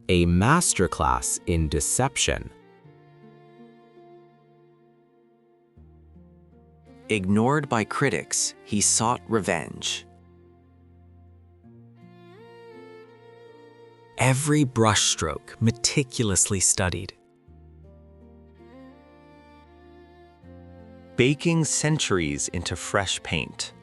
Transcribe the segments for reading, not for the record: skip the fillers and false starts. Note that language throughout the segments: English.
A masterclass in deception. Ignored by critics, he sought revenge. Every brushstroke meticulously studied. Baking centuries into fresh paint.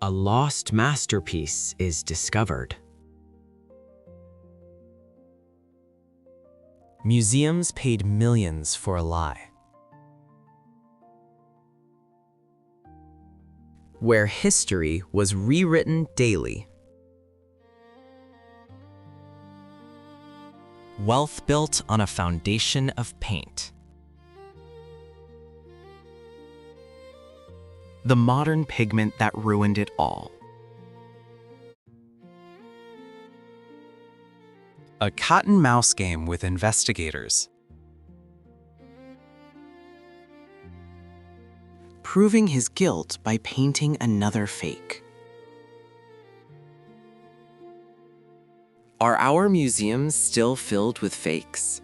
A lost masterpiece is discovered. Museums paid millions for a lie. Where history was rewritten daily. Wealth built on a foundation of paint. The modern pigment that ruined it all. A cat-and-mouse game with investigators. Proving his guilt by painting another fake. Are our museums still filled with fakes?